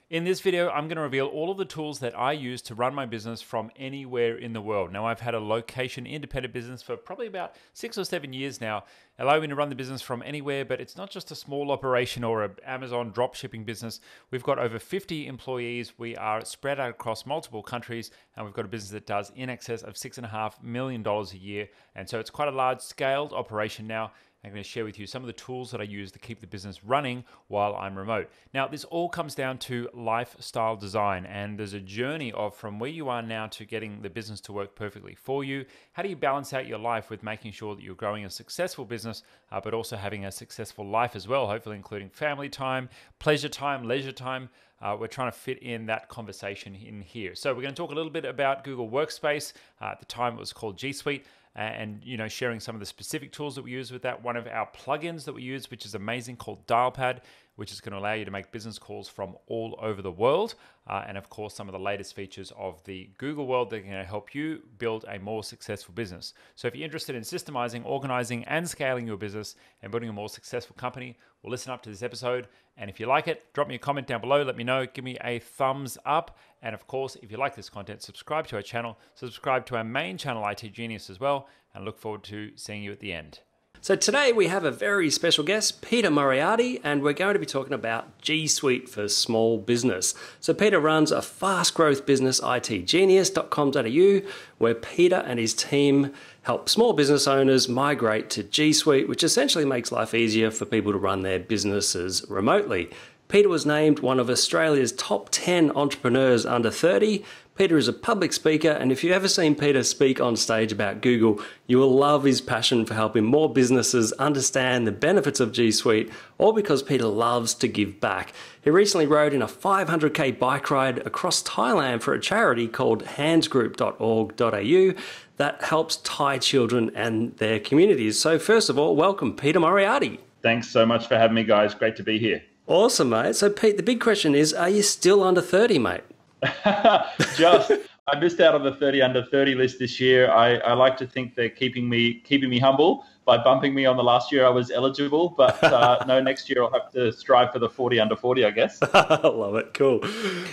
In this video, I'm going to reveal all of the tools that I use to run my business from anywhere in the world. Now, I've had a location-independent business for probably about 6 or 7 years now, allowing me to run the business from anywhere, but it's not just a small operation or an Amazon drop shipping business. We've got over 50 employees. We are spread out across multiple countries, and we've got a business that does in excess of $6.5 million a year. And so it's quite a large-scaled operation now. I'm going to share with you some of the tools that I use to keep the business running while I'm remote. Now, this all comes down to lifestyle design, and there's a journey of from where you are now to getting the business to work perfectly for you. How do you balance out your life with making sure that you're growing a successful business, but also having a successful life as well, hopefully including family time, pleasure time, leisure time. We're trying to fit in that conversation in here. So we're going to talk a little bit about Google Workspace. At the time, it was called G Suite. And sharing some of the specific tools that we use with that. One of our plugins that we use, which is amazing, called Dialpad, which is going to allow you to make business calls from all over the world. And of course, some of the latest features of the Google world that are going to help you build a more successful business. So if you're interested in systemizing, organizing, and scaling your business and building a more successful company, well, listen up to this episode. And if you like it, drop me a comment down below. Let me know. Give me a thumbs up. And of course, if you like this content, subscribe to our channel. Subscribe to our main channel, IT Genius, as well. And look forward to seeing you at the end. So today we have a very special guest, Peter Moriarty, and we're going to be talking about G Suite for small business. So Peter runs a fast growth business, itgenius.com.au, where Peter and his team help small business owners migrate to G Suite, which essentially makes life easier for people to run their businesses remotely. Peter was named one of Australia's top 10 entrepreneurs under 30. Peter is a public speaker, and if you've ever seen Peter speak on stage about Google, you will love his passion for helping more businesses understand the benefits of G Suite, all because Peter loves to give back. He recently rode in a 500k bike ride across Thailand for a charity called handsgroup.org.au that helps Thai children and their communities. So first of all, welcome, Peter Moriarty. Thanks so much for having me, guys. Great to be here. Awesome, mate. So Pete, the big question is, are you still under 30, mate? I missed out on the 30 under 30 list this year. I like to think they're keeping me humble by bumping me on the last year I was eligible, but no, next year I'll have to strive for the 40 under 40, I guess. I love it. Cool.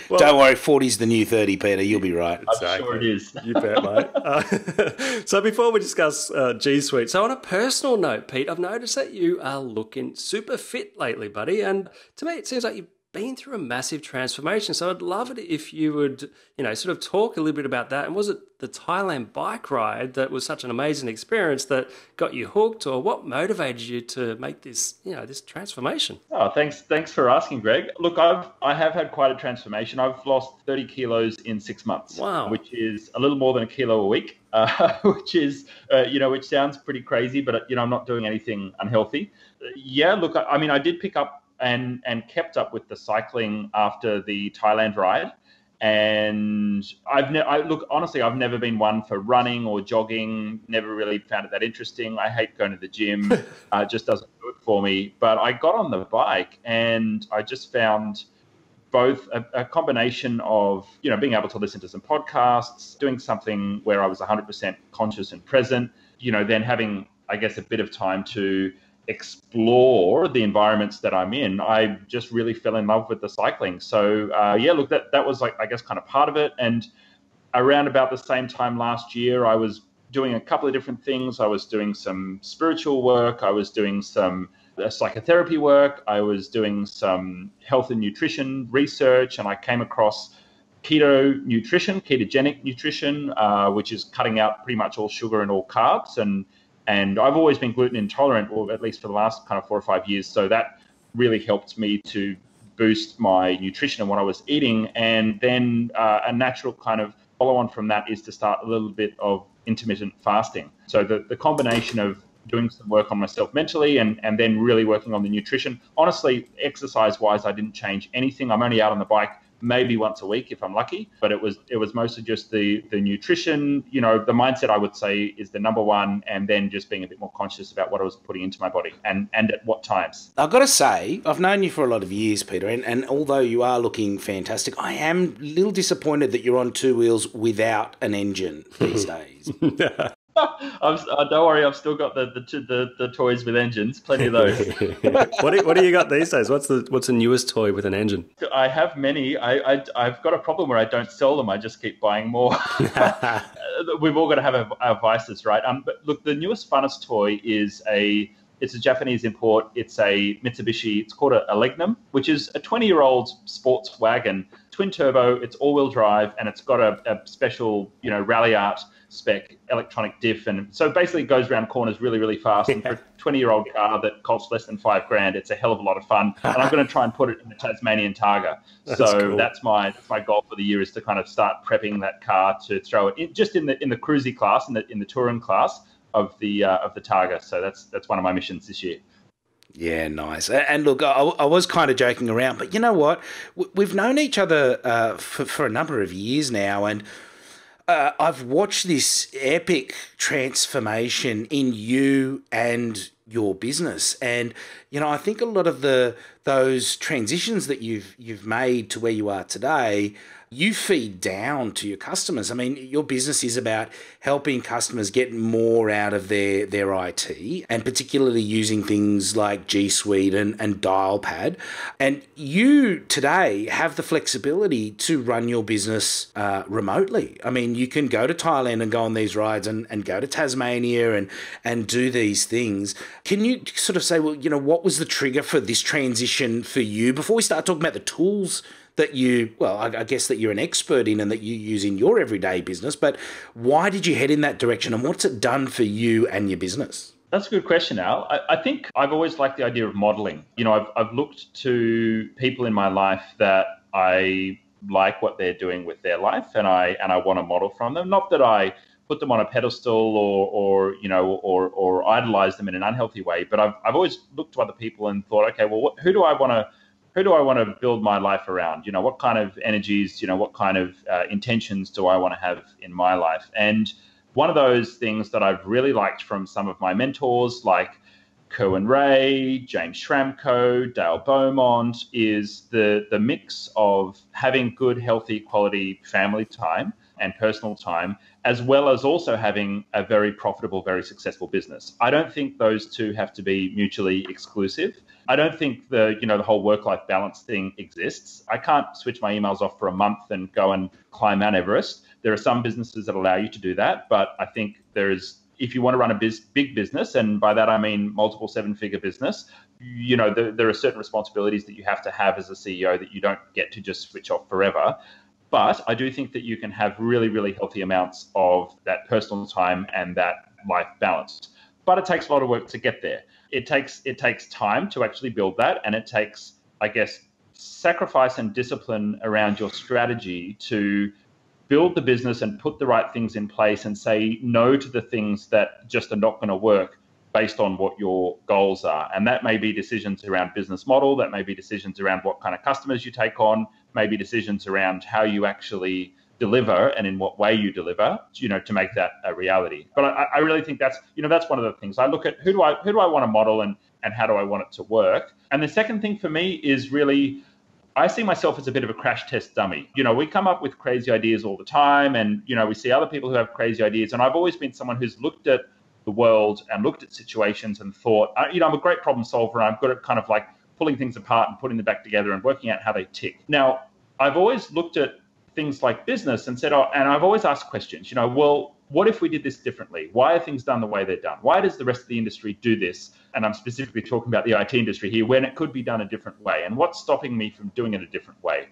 Well, don't worry, 40's the new 30, Peter. You'll be right. I'm sure it is. You bet, mate. So before we discuss G Suite, so on a personal note, Pete, I've noticed that you are looking super fit lately, buddy, and to me it seems like you've been through a massive transformation. So I'd love it if you would, sort of talk a little bit about that. And was it the Thailand bike ride that was such an amazing experience that got you hooked, or what motivated you to make this, this transformation? Oh, thanks for asking, Greg. Look, I have had quite a transformation. I've lost 30 kilos in 6 months. Wow. Which is a little more than a kilo a week, which is, which sounds pretty crazy, but, I'm not doing anything unhealthy. Look, I did pick up and kept up with the cycling after the Thailand ride. And honestly, I've never been one for running or jogging, never really found it that interesting. I hate going to the gym. It just doesn't do it for me. But I got on the bike and I just found both a combination of, being able to listen to some podcasts, doing something where I was 100% conscious and present, then having, I guess, a bit of time to explore the environments that I'm in. I just really fell in love with the cycling. So look, that was like, I guess, kind of part of it. And around about the same time last year, I was doing a couple of different things. I was doing some spiritual work. I was doing some psychotherapy work. I was doing some health and nutrition research, and I came across keto nutrition, ketogenic nutrition, which is cutting out pretty much all sugar and all carbs. And I've always been gluten intolerant, or at least for the last kind of 4 or 5 years. So that really helped me to boost my nutrition and what I was eating. And then a natural kind of follow on from that is to start a little bit of intermittent fasting. So the combination of doing some work on myself mentally and then really working on the nutrition. Honestly, exercise-wise, I didn't change anything. I'm only out on the bike maybe once a week if I'm lucky, but it was mostly just the nutrition. The mindset, I would say, is the number one, and then just being a bit more conscious about what I was putting into my body and at what times. I've got to say, I've known you for a lot of years, Peter, and although you are looking fantastic, I am a little disappointed that you're on 2 wheels without an engine these days. Don't worry, I've still got the toys with engines, plenty of those. What do you got these days? What's the newest toy with an engine? I have many. I've got a problem where I don't sell them. I just keep buying more. We've all got to have our vices, right? But look, the newest funnest toy it's a Japanese import. It's a Mitsubishi. It's called a Legnum, which is a 20-year-old sports wagon, twin turbo. It's all-wheel drive, and it's got a special, rally art spec electronic diff, and so basically it goes around corners really, really fast. And for a 20-year-old car that costs less than $5,000, it's a hell of a lot of fun. And I'm going to try and put it in the Tasmanian Targa. Cool. That's my goal for the year, is to kind of start prepping that car to throw it in, just in the cruisy class, in the touring class of the Targa. So that's one of my missions this year. Yeah, nice. And look, I was kind of joking around, but you know what? We've known each other for a number of years now, and I've watched this epic transformation in you and your business. And I think a lot of those transitions that you've made to where you are today, you feed down to your customers. I mean, your business is about helping customers get more out of their IT, and particularly using things like G Suite and Dialpad. And you today have the flexibility to run your business remotely. I mean, you can go to Thailand and go on these rides, and go to Tasmania and do these things. Can you sort of say, well, what was the trigger for this transition for you before we start talking about the tools that I guess that you're an expert in and that you use in your everyday business, but why did you head in that direction, and what's it done for you and your business? That's a good question, Al. I think I've always liked the idea of modeling. I've looked to people in my life that I like what they're doing with their life, and I want to model from them. Not that I put them on a pedestal or idolize them in an unhealthy way, but I've always looked to other people and thought, okay, well, who do I want to build my life around? What kind of energies, what kind of intentions do I want to have in my life? And one of those things that I've really liked from some of my mentors, like Kerwin Ray, James Schramko, Dale Beaumont, is the mix of having good, healthy, quality family time and personal time, as well as also having a very profitable, very successful business. I don't think those two have to be mutually exclusive. I don't think the whole work-life balance thing exists. I can't switch my emails off for a month and go and climb Mount Everest. There are some businesses that allow you to do that, but I think if you want to run a big business, and by that I mean multiple seven-figure business, there are certain responsibilities that you have to have as a CEO that you don't get to just switch off forever. But I do think that you can have really, really healthy amounts of that personal time and that life balance. But it takes a lot of work to get there. It takes time to actually build that, and it takes, I guess, sacrifice and discipline around your strategy to build the business and put the right things in place and say no to the things that just are not going to work based on what your goals are. And that may be decisions around business model, that may be decisions around what kind of customers you take on, maybe decisions around how you actually deliver and in what way you deliver, to make that a reality. But I really think that's one of the things. I look at who do I want to model and how do I want it to work. And the second thing for me is really, I see myself as a bit of a crash test dummy. We come up with crazy ideas all the time, and we see other people who have crazy ideas. And I've always been someone who's looked at the world and looked at situations and thought, I'm a great problem solver, and I'm good at kind of like pulling things apart and putting them back together and working out how they tick. Now, I've always looked at things like business and said, and I've always asked questions, well, what if we did this differently? Why are things done the way they're done? Why does the rest of the industry do this? And I'm specifically talking about the IT industry here, when it could be done a different way. And what's stopping me from doing it a different way?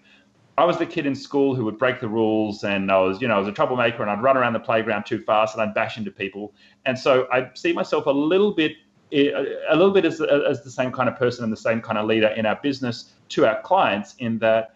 I was the kid in school who would break the rules, and I was a troublemaker, and I'd run around the playground too fast and I'd bash into people. And so I see myself a little bit as the same kind of person and the same kind of leader in our business to our clients, in that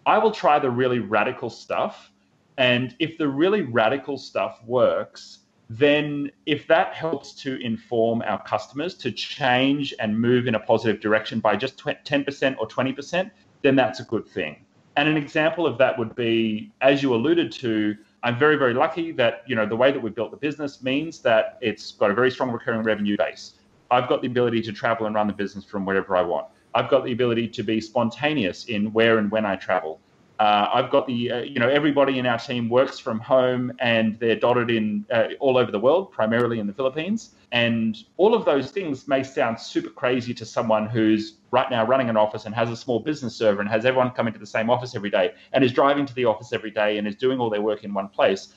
I will try the really radical stuff. And if the really radical stuff works, then if that helps to inform our customers to change and move in a positive direction by just 10% or 20%, then that's a good thing. And an example of that would be, as you alluded to, I'm very, very lucky that, the way that we've built the business means that it's got a very strong recurring revenue base. I've got the ability to travel and run the business from wherever I want. I've got the ability to be spontaneous in where and when I travel. I've got the, everybody in our team works from home and they're dotted in all over the world, primarily in the Philippines. And all of those things may sound super crazy to someone who's right now running an office and has a small business server and has everyone coming to the same office every day and is driving to the office every day and is doing all their work in one place.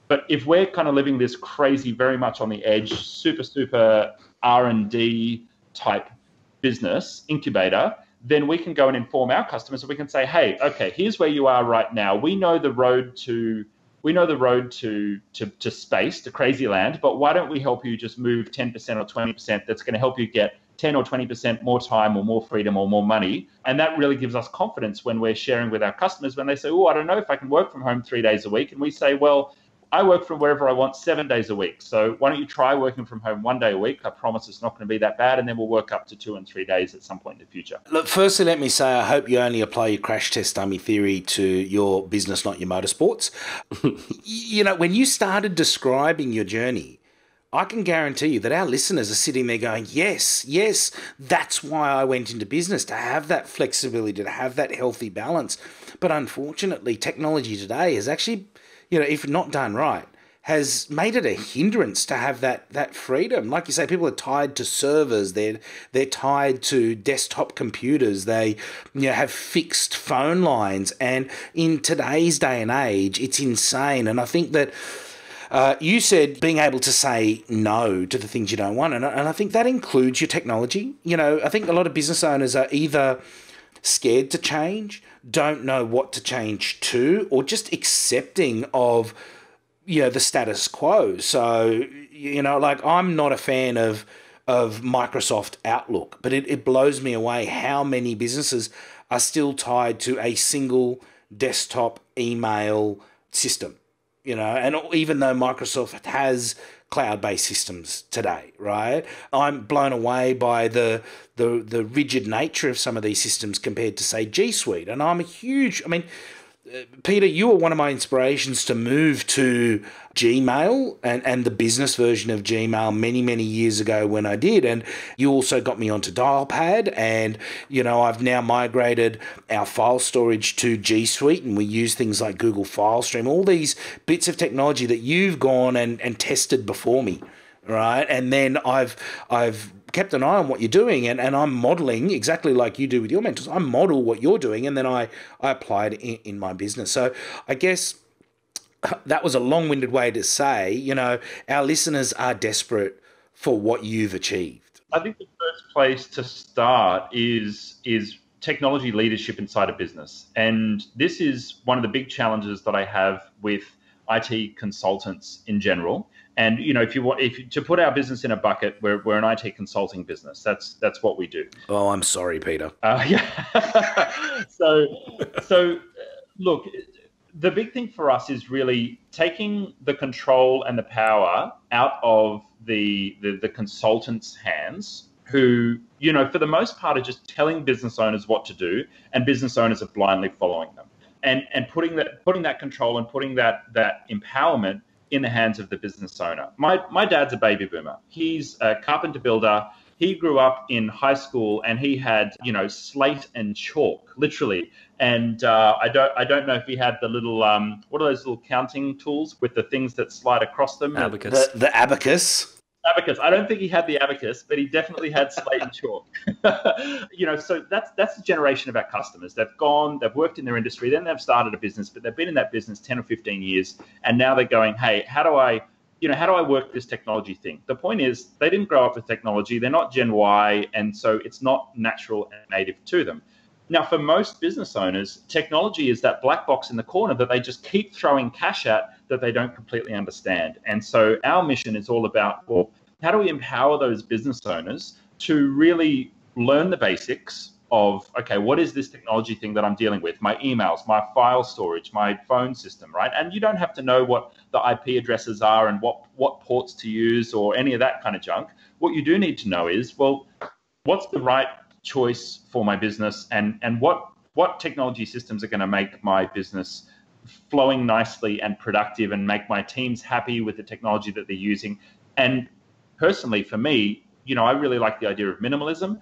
But if we're kind of living this crazy, very much on the edge, super R&D type business incubator, then we can go and inform our customers and we can say, hey, okay, here's where you are right now. We know the road to space, to crazy land, but why don't we help you just move 10% or 20% that's going to help you get 10 or 20% more time or more freedom or more money. And that really gives us confidence when we're sharing with our customers when they say, oh, I don't know if I can work from home 3 days a week. And we say, well, I work from wherever I want 7 days a week. So why don't you try working from home 1 day a week? I promise it's not going to be that bad. And then we'll work up to 2 and 3 days at some point in the future. Look, firstly, let me say I hope you only apply your crash test dummy theory to your business, not your motorsports. When you started describing your journey, I can guarantee you that our listeners are sitting there going, yes, that's why I went into business, to have that flexibility, to have that healthy balance. But unfortunately, technology today is actually, if not done right, has made it a hindrance to have that freedom. Like you say, people are tied to servers, they're tied to desktop computers, they have fixed phone lines. And in today's day and age, it's insane. And I think that you said being able to say no to the things you don't want. And I think that includes your technology. I think a lot of business owners are either scared to change, don't know what to change to, or just accepting of, the status quo. So, I'm not a fan of Microsoft Outlook, but it blows me away how many businesses are still tied to a single desktop email system. And even though Microsoft has cloud-based systems today, right? I'm blown away by the rigid nature of some of these systems compared to, say, G Suite. And Peter, you were one of my inspirations to move to Gmail and the business version of Gmail many, many years ago when I did. And you also got me onto Dialpad. And, I've now migrated our file storage to G Suite, and we use things like Google File Stream, all these bits of technology that you've gone and tested before me, right? And then I've kept an eye on what you're doing, and I'm modeling exactly like you do with your mentors. I model what you're doing, and then I apply it in my business. So I guess that was a long-winded way to say, our listeners are desperate for what you've achieved. I think the first place to start is technology leadership inside a business. And this is one of the big challenges that I have with IT consultants in general. And to put our business in a bucket, we're an IT consulting business. That's what we do. Oh, I'm sorry, Peter. Yeah. So look, the big thing for us is really taking the control and the power out of the consultants' hands, who, for the most part, are just telling business owners what to do, and business owners are blindly following them. And putting that control and putting that empowerment in the hands of the business owner. My dad's a baby boomer. He's a carpenter builder. He grew up in high school and he had, slate and chalk, literally. And I don't know if he had the little, what are those little counting tools with the things that slide across them? Abacus. The abacus. Abacus. I don't think he had the abacus, but he definitely had slate and chalk. So that's the generation of our customers. They've worked in their industry, then they've started a business, but they've been in that business 10 or 15 years, and now they're going, hey, how do I work this technology thing? The point is, they didn't grow up with technology. They're not Gen Y, and so it's not natural and native to them. Now, for most business owners, technology is that black box in the corner that they just keep throwing cash at that they don't completely understand. And so our mission is all about, well, how do we empower those business owners to really learn the basics of, okay, what is this technology thing that I'm dealing with? My emails, my file storage, my phone system, right? And you don't have to know what the IP addresses are and what ports to use or any of that kind of junk. What you do need to know is, well, what's the right choice for my business, and what technology systems are going to make my business flowing nicely and productive and make my teams happy with the technology that they're using. And personally, for me, I really like the idea of minimalism.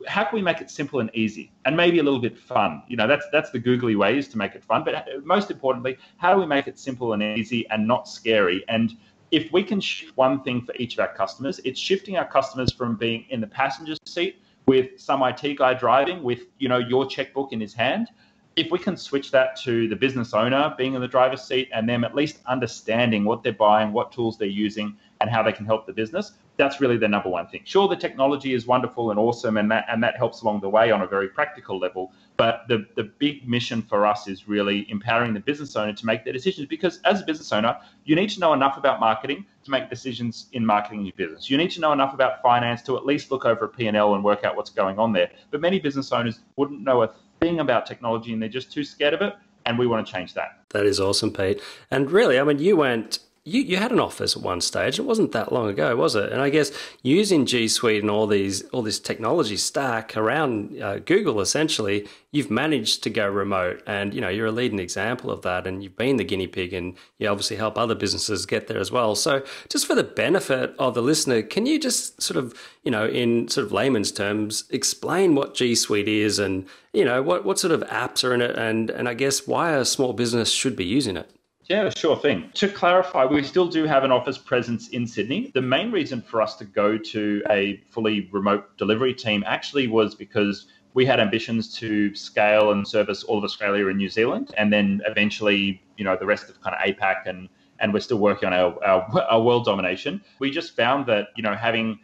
how can we make it simple and easy and maybe a little bit fun? That's the googly ways to make it fun. But most importantly, how do we make it simple and easy and not scary? And if we can shift one thing for each of our customers, it's shifting our customers from being in the passenger seat with some IT guy driving with, your checkbook in his hand. If we can switch that to the business owner being in the driver's seat and them at least understanding what they're buying, what tools they're using, and how they can help the business, that's really the number one thing. Sure, the technology is wonderful and awesome, and that helps along the way on a very practical level. But the big mission for us is really empowering the business owner to make their decisions, because as a business owner, you need to know enough about marketing to make decisions in marketing your business. You need to know enough about finance to at least look over a P&L and work out what's going on there. But many business owners wouldn't know a thing about technology, and they're just too scared of it, and we want to change that. That is awesome, Pete. And really, I mean, you had an office at one stage. It wasn't that long ago, was it? And I guess using G Suite and all this technology stack around Google, essentially, you've managed to go remote, and you're a leading example of that. And you've been the guinea pig, and you obviously help other businesses get there as well. So, just for the benefit of the listener, can you just sort of, in sort of layman's terms, explain what G Suite is, and what sort of apps are in it, and I guess why a small business should be using it? Yeah, sure thing. To clarify, we still do have an office presence in Sydney. The main reason for us to go to a fully remote delivery team actually was because we had ambitions to scale and service all of Australia and New Zealand, and then eventually, the rest of kind of APAC, and we're still working on our world domination. We just found that, having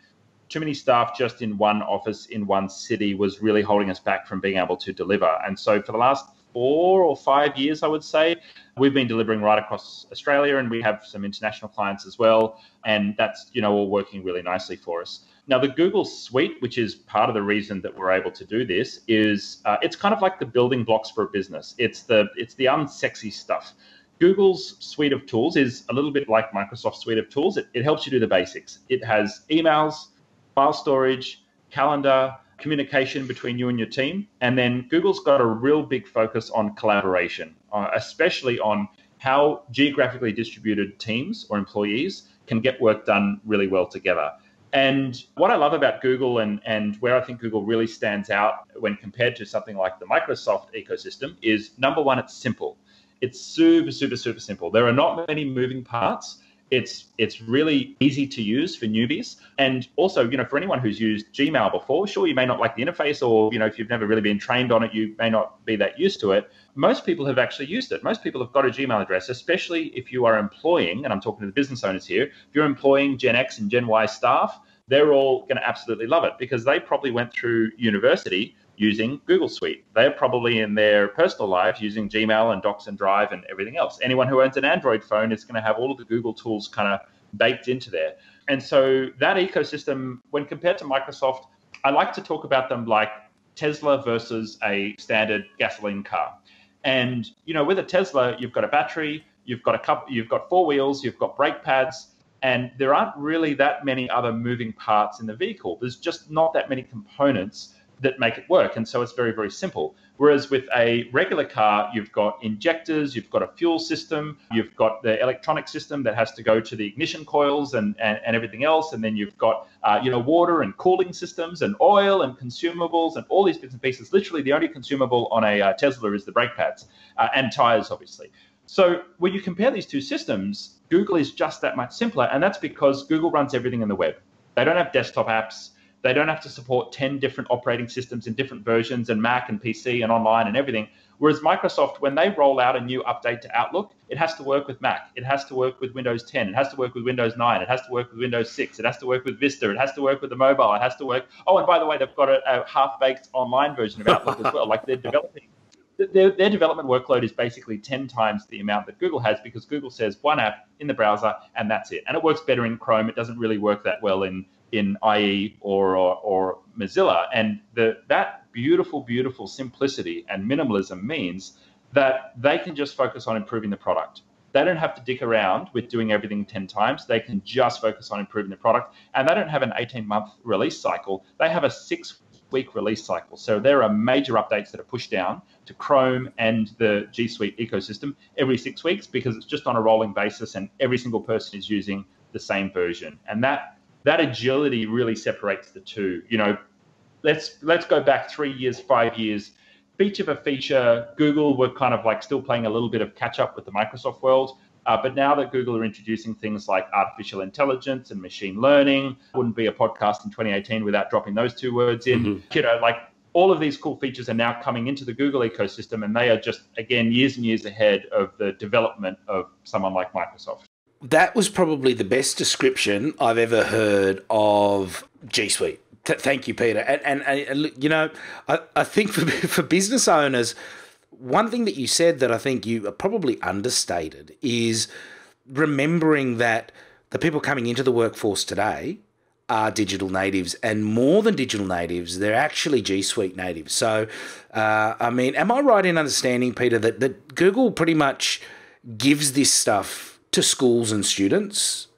too many staff just in one office in one city was really holding us back from being able to deliver. And so for the last 4 or 5 years, I would say, we've been delivering right across Australia, and we have some international clients as well. And that's, all working really nicely for us. Now, the Google Suite, which is part of the reason that we're able to do this, is it's kind of like the building blocks for a business. It's the unsexy stuff. Google's suite of tools is a little bit like Microsoft's suite of tools. It helps you do the basics. It has emails, file storage, calendar, communication between you and your team. And then Google's got a real big focus on collaboration, especially on how geographically distributed teams or employees can get work done really well together. And what I love about Google, and where I think Google really stands out when compared to something like the Microsoft ecosystem, is number one, it's simple. It's super, super, super simple. There are not many moving parts. It's really easy to use for newbies. And also, for anyone who's used Gmail before, sure, you may not like the interface, or, if you've never really been trained on it, you may not be that used to it. Most people have actually used it. Most people have got a Gmail address, especially if you are employing, and I'm talking to the business owners here, if you're employing Gen X and Gen Y staff, they're all going to absolutely love it, because they probably went through university using Google Suite. They're probably in their personal lives using Gmail and Docs and Drive and everything else. Anyone who owns an Android phone is going to have all of the Google tools kind of baked into there. And so that ecosystem, when compared to Microsoft, I like to talk about them like Tesla versus a standard gasoline car. And, with a Tesla, you've got a battery, you've got 4 wheels, you've got brake pads, and there aren't really that many other moving parts in the vehicle. There's just not that many components that make it work. And so it's very, very simple. Whereas with a regular car, you've got injectors, you've got a fuel system, you've got the electronic system that has to go to the ignition coils and everything else. And then you've got, water and cooling systems and oil and consumables and all these bits and pieces. Literally the only consumable on a Tesla is the brake pads and tires, obviously. So when you compare these two systems, Google is just that much simpler. And that's because Google runs everything in the web. They don't have desktop apps. They don't have to support 10 different operating systems in different versions, and Mac and PC and online and everything. Whereas Microsoft, when they roll out a new update to Outlook, it has to work with Mac. It has to work with Windows 10. It has to work with Windows 9. It has to work with Windows 6. It has to work with Vista. It has to work with the mobile. It has to work. Oh, and by the way, they've got a half-baked online version of Outlook as well. Like they're developing. Their development workload is basically 10 times the amount that Google has, because Google says one app in the browser and that's it. And it works better in Chrome. It doesn't really work that well in IE or Mozilla. And that beautiful, beautiful simplicity and minimalism means that they can just focus on improving the product. They don't have to dick around with doing everything 10 times. They can just focus on improving the product. And they don't have an 18-month release cycle. They have a 6-week release cycle. So there are major updates that are pushed down to Chrome and the G Suite ecosystem every 6 weeks, because it's just on a rolling basis and every single person is using the same version. And that agility really separates the two. let's go back 3 years, 5 years. Feature for feature, Google were kind of like still playing a little bit of catch up with the Microsoft world. But now that Google are introducing things like artificial intelligence and machine learning, wouldn't be a podcast in 2018 without dropping those two words in. Like all of these cool features are now coming into the Google ecosystem, and they are just, again, years and years ahead of the development of someone like Microsoft. That was probably the best description I've ever heard of G Suite. Thank you, Peter. And I think for business owners, one thing that you said that I think you probably understated is remembering that the people coming into the workforce today are digital natives, and more than digital natives, they're actually G Suite natives. So, am I right in understanding, Peter, that Google pretty much gives this stuff to schools and students?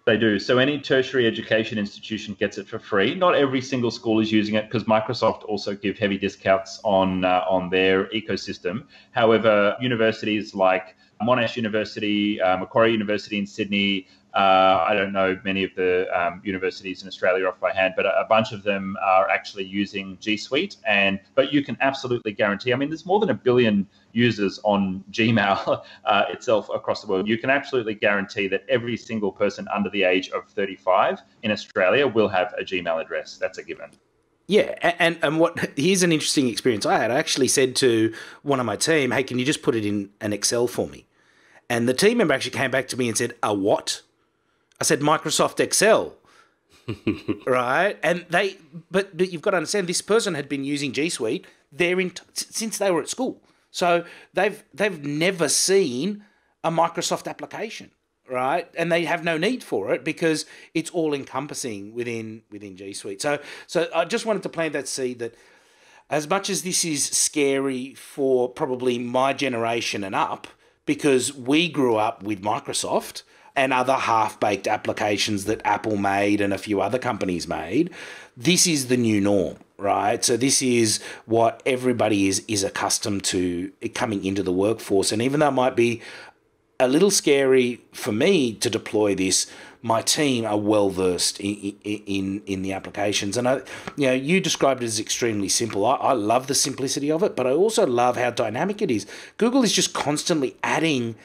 They do. So any tertiary education institution gets it for free. Not every single school is using it because Microsoft also give heavy discounts on their ecosystem. However, universities like Monash University, Macquarie University in Sydney, I don't know many of the universities in Australia off by hand, but a bunch of them are actually using G Suite. But you can absolutely guarantee, there's more than 1 billion users on Gmail itself across the world. You can absolutely guarantee that every single person under the age of 35 in Australia will have a Gmail address. That's a given. Yeah, and here's an interesting experience I had. I actually said to one of my team, hey, can you just put it in an Excel for me? And the team member actually came back to me and said, a what? I said, Microsoft Excel. Right? And but you've got to understand, this person had been using G Suite since they were at school. So they've never seen a Microsoft application, right? And they have no need for it because it's all encompassing within G Suite. So I just wanted to plant that seed that as much as this is scary for probably my generation and up, because we grew up with Microsoft and other half-baked applications that Apple made and a few other companies made, this is the new norm, right? So this is what everybody is accustomed to coming into the workforce. And even though it might be a little scary for me to deploy this, my team are well versed in the applications. And you described it as extremely simple. I love the simplicity of it, but I also love how dynamic it is. Google is just constantly adding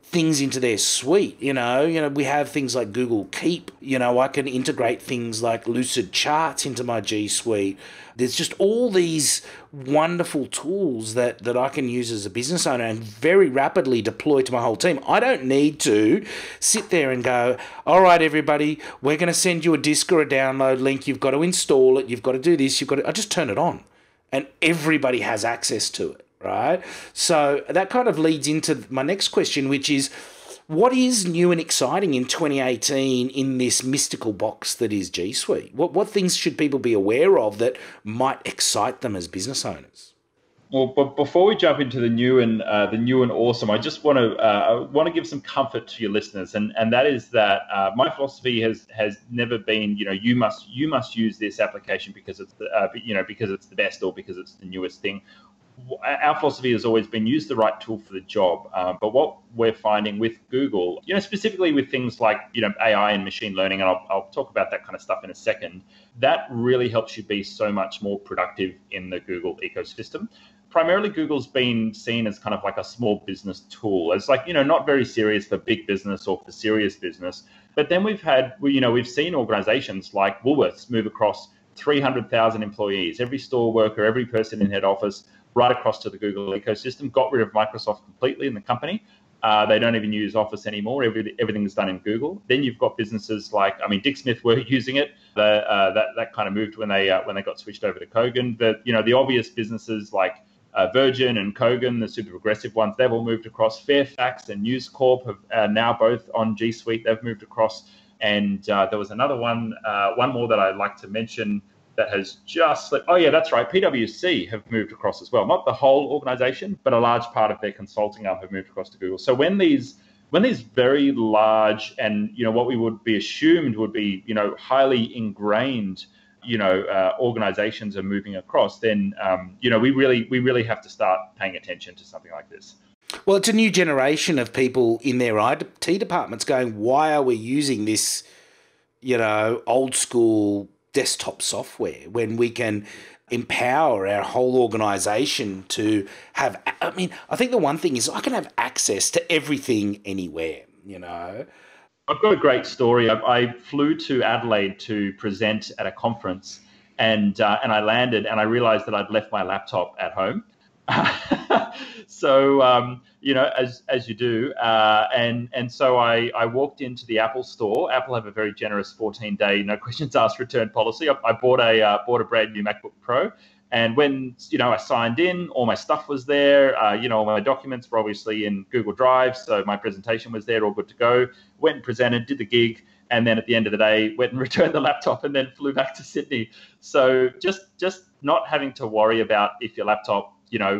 things into their suite. We have things like Google Keep. I can integrate things like Lucid Charts into my G Suite. There's just all these wonderful tools that I can use as a business owner and very rapidly deploy to my whole team. I don't need to sit there and go, all right, everybody, we're going to send you a disk or a download link. You've got to install it. You've got to do this. I just turn it on and everybody has access to it. Right? So that kind of leads into my next question, which is, what is new and exciting in 2018 in this mystical box that is G Suite? What things should people be aware of that might excite them as business owners? Well, but before we jump into the new and awesome, I just want to give some comfort to your listeners, and that is that my philosophy has never been, you must use this application because it's because it's the best or because it's the newest thing. Our philosophy has always been use the right tool for the job. But what we're finding with Google, specifically with things like, AI and machine learning, and I'll talk about that kind of stuff in a second, that really helps you be so much more productive in the Google ecosystem. Primarily, Google's been seen as kind of like a small business tool. It's like, not very serious for big business or for serious business. But then we've seen organizations like Woolworths move across 300,000 employees, every store worker, every person in head office, right across to the Google ecosystem, got rid of Microsoft completely in the company. They don't even use Office anymore. Everything's done in Google. Then you've got businesses like, Dick Smith were using it. That kind of moved when they got switched over to Kogan. But the obvious businesses like Virgin and Kogan, the super progressive ones, they've all moved across. Fairfax and News Corp are now both on G Suite. They've moved across. And there was another one more that I'd like to mention that has just slipped. Oh, yeah, that's right. PwC have moved across as well. Not the whole organization, but a large part of their consulting arm have moved across to Google. So when these very large and, what we would be assumed would be, highly ingrained, organizations are moving across, then, we really have to start paying attention to something like this. Well, it's a new generation of people in their IT departments going, why are we using this, old school desktop software, when we can empower our whole organization to have, I mean, I think the one thing is I can have access to everything anywhere, you know. I've got a great story. I flew to Adelaide to present at a conference, and I landed, and I realized that I'd left my laptop at home. So as you do, and so I walked into the Apple store. Apple have a very generous 14-day no questions asked return policy. I bought a brand new MacBook Pro, and when I signed in, all my stuff was there. All my documents were obviously in Google Drive, so my presentation was there, all good to go. Went and presented, did the gig, and then at the end of the day, went and returned the laptop, and then flew back to Sydney. So just not having to worry about if your laptop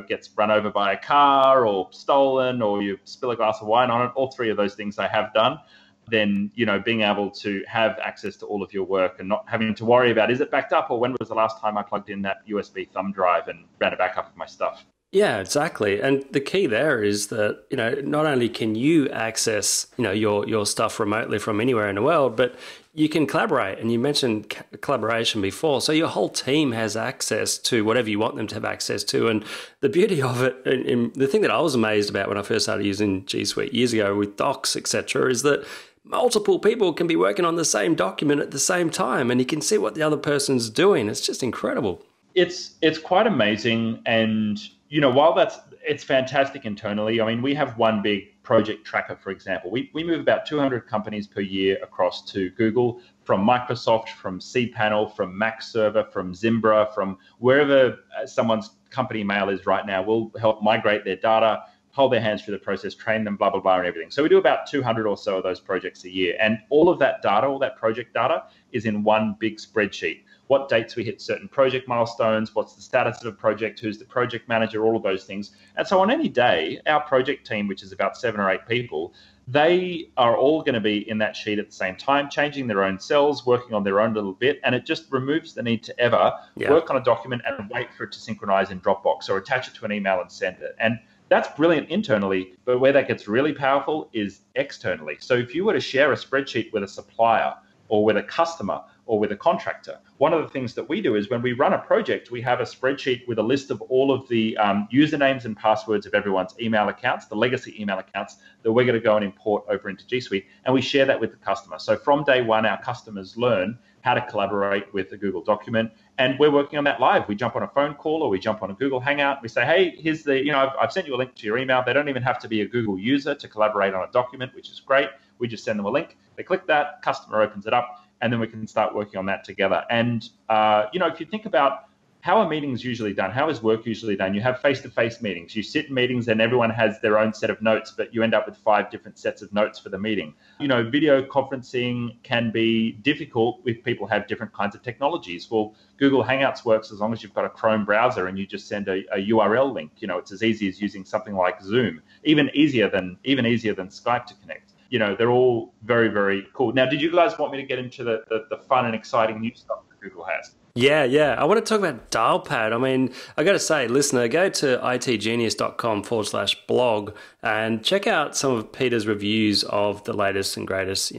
gets run over by a car or stolen, or you spill a glass of wine on it. All three of those things I have done. Then, being able to have access to all of your work and not having to worry about, is it backed up, or when was the last time I plugged in that USB thumb drive and ran a backup of my stuff? Yeah, exactly. And the key there is that, not only can you access, your stuff remotely from anywhere in the world, but you can collaborate. And you mentioned collaboration before. So your whole team has access to whatever you want them to have access to. And the beauty of it, and the thing that I was amazed about when I first started using G Suite years ago with docs, etc., is that multiple people can be working on the same document at the same time, and you can see what the other person's doing. It's just incredible. It's quite amazing. And while it's fantastic internally, I mean, we have one big project tracker, for example. We move about 200 companies per year across to Google, from Microsoft, from cPanel, from Mac Server, from Zimbra, from wherever someone's company mail is right now. We'll help migrate their data, hold their hands through the process, train them, blah, blah, blah, and everything. So we do about 200 or so of those projects a year. And all of that data, all that project data, is in one big spreadsheet. What dates we hit certain project milestones, what's the status of a project, who's the project manager, all of those things. And so on any day, our project team, which is about 7 or 8 people, they are all going to be in that sheet at the same time, changing their own cells, working on their own little bit, and it just removes the need to ever work on a document and wait for it to synchronize in Dropbox or attach it to an email and send it. And that's brilliant internally, but where that gets really powerful is externally. So if you were to share a spreadsheet with a supplier or with a customer or with a contractor, one of the things that we do is when we run a project, we have a spreadsheet with a list of all of the usernames and passwords of everyone's email accounts, the legacy email accounts that we're going to go and import over into G Suite, and we share that with the customer. So from day one, our customers learn how to collaborate with a Google document, and we're working on that live. We jump on a phone call or we jump on a Google Hangout. We say, hey, here's the, I've sent you a link to your email. They don't even have to be a Google user to collaborate on a document, which is great. We just send them a link. They click that, customer opens it up, and then we can start working on that together. And, if you think about how are meetings usually done, how is work usually done? You have face-to-face meetings. You sit in meetings and everyone has their own set of notes, but you end up with 5 different sets of notes for the meeting. Video conferencing can be difficult if people have different kinds of technologies. Well, Google Hangouts works as long as you've got a Chrome browser and you just send a URL link. It's as easy as using something like Zoom, even easier than Skype to connect. They're all very, very cool. Now, did you guys want me to get into the fun and exciting new stuff that Google has? Yeah. I want to talk about Dialpad. I mean, I got to say, listener, go to itgenius.com/blog and check out some of Peter's reviews of the latest and greatest,